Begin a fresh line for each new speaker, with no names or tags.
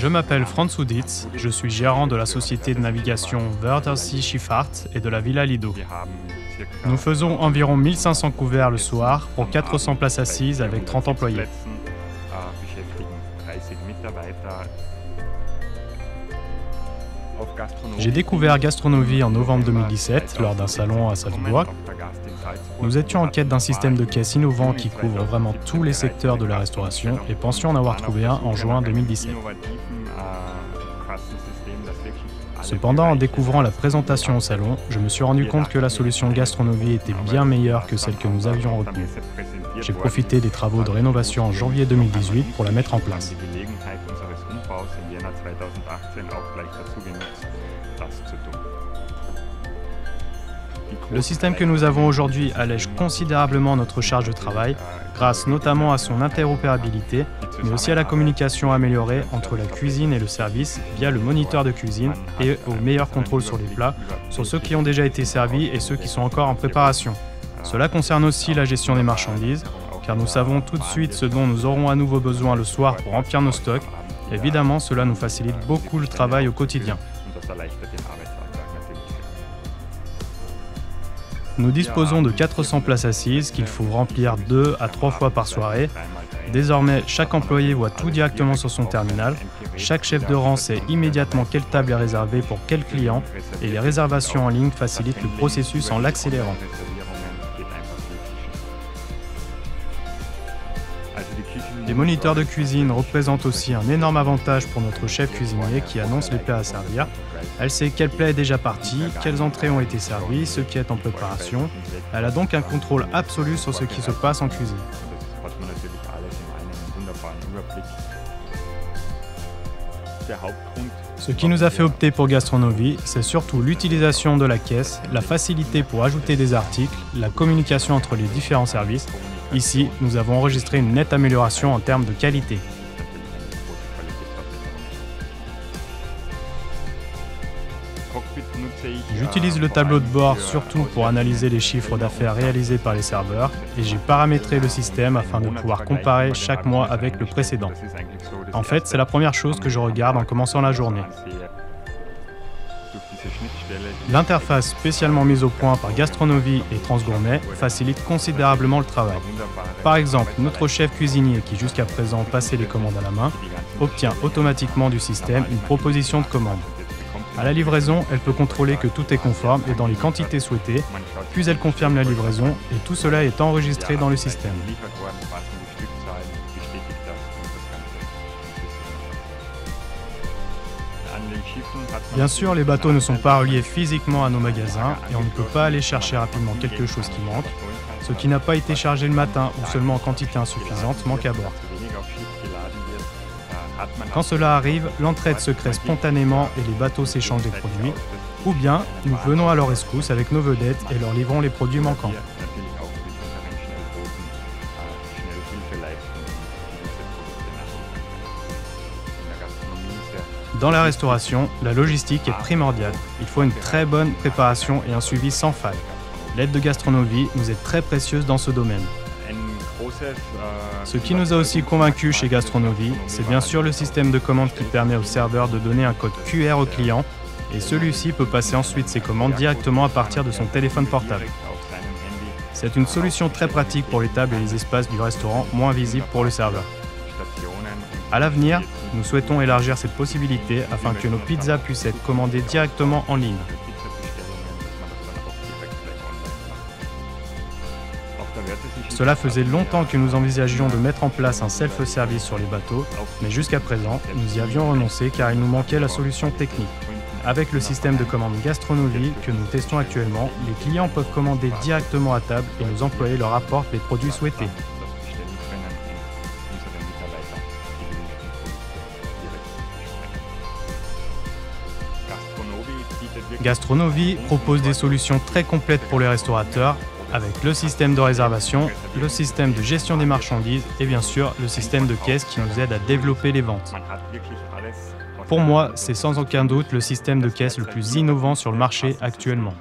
Je m'appelle Franz Uditz, je suis gérant de la société de navigation Wörthersee Schifffahrt et de la Villa Lido. Nous faisons environ 1500 couverts le soir pour 400 places assises avec 30 employés. J'ai découvert Gastronovie en novembre 2017 lors d'un salon à Salzbourg. Nous étions en quête d'un système de caisse innovant qui couvre vraiment tous les secteurs de la restauration et pensions en avoir trouvé un en juin 2017. Cependant, en découvrant la présentation au salon, je me suis rendu compte que la solution Gastronovie était bien meilleure que celle que nous avions retenue. J'ai profité des travaux de rénovation en janvier 2018 pour la mettre en place. Le système que nous avons aujourd'hui allège considérablement notre charge de travail, grâce notamment à son interopérabilité, mais aussi à la communication améliorée entre la cuisine et le service via le moniteur de cuisine et au meilleur contrôle sur les plats, sur ceux qui ont déjà été servis et ceux qui sont encore en préparation. Cela concerne aussi la gestion des marchandises, car nous savons tout de suite ce dont nous aurons à nouveau besoin le soir pour remplir nos stocks. Évidemment, cela nous facilite beaucoup le travail au quotidien. Nous disposons de 400 places assises qu'il faut remplir 2 à 3 fois par soirée. Désormais, chaque employé voit tout directement sur son terminal. Chaque chef de rang sait immédiatement quelle table est réservée pour quel client et les réservations en ligne facilitent le processus en l'accélérant. Les moniteurs de cuisine représentent aussi un énorme avantage pour notre chef cuisinier qui annonce les plats à servir. Elle sait quel plat est déjà parti, quelles entrées ont été servies, ce qui est en préparation. Elle a donc un contrôle absolu sur ce qui se passe en cuisine. Ce qui nous a fait opter pour Gastronovie, c'est surtout l'utilisation de la caisse, la facilité pour ajouter des articles, la communication entre les différents services. Ici, nous avons enregistré une nette amélioration en termes de qualité. J'utilise le tableau de bord surtout pour analyser les chiffres d'affaires réalisés par les serveurs et j'ai paramétré le système afin de pouvoir comparer chaque mois avec le précédent. En fait, c'est la première chose que je regarde en commençant la journée. L'interface spécialement mise au point par Gastronovie et Transgourmet facilite considérablement le travail. Par exemple, notre chef cuisinier qui jusqu'à présent passait les commandes à la main obtient automatiquement du système une proposition de commande. À la livraison, elle peut contrôler que tout est conforme et dans les quantités souhaitées, puis elle confirme la livraison et tout cela est enregistré dans le système. Bien sûr, les bateaux ne sont pas reliés physiquement à nos magasins et on ne peut pas aller chercher rapidement quelque chose qui manque. Ce qui n'a pas été chargé le matin ou seulement en quantité insuffisante manque à bord. Quand cela arrive, l'entraide se crée spontanément et les bateaux s'échangent des produits, ou bien nous venons à leur rescousse avec nos vedettes et leur livrons les produits manquants. Dans la restauration, la logistique est primordiale. Il faut une très bonne préparation et un suivi sans faille. L'aide de Gastronovie nous est très précieuse dans ce domaine. Ce qui nous a aussi convaincus chez Gastronovie, c'est bien sûr le système de commande qui permet au serveur de donner un code QR au client et celui-ci peut passer ensuite ses commandes directement à partir de son téléphone portable. C'est une solution très pratique pour les tables et les espaces du restaurant moins visibles pour le serveur. À l'avenir, nous souhaitons élargir cette possibilité afin que nos pizzas puissent être commandées directement en ligne. Cela faisait longtemps que nous envisagions de mettre en place un self-service sur les bateaux, mais jusqu'à présent, nous y avions renoncé car il nous manquait la solution technique. Avec le système de commande Gastronovie que nous testons actuellement, les clients peuvent commander directement à table et nos employés leur apportent les produits souhaités. Gastronovie propose des solutions très complètes pour les restaurateurs, avec le système de réservation, le système de gestion des marchandises et bien sûr le système de caisse qui nous aide à développer les ventes. Pour moi, c'est sans aucun doute le système de caisse le plus innovant sur le marché actuellement.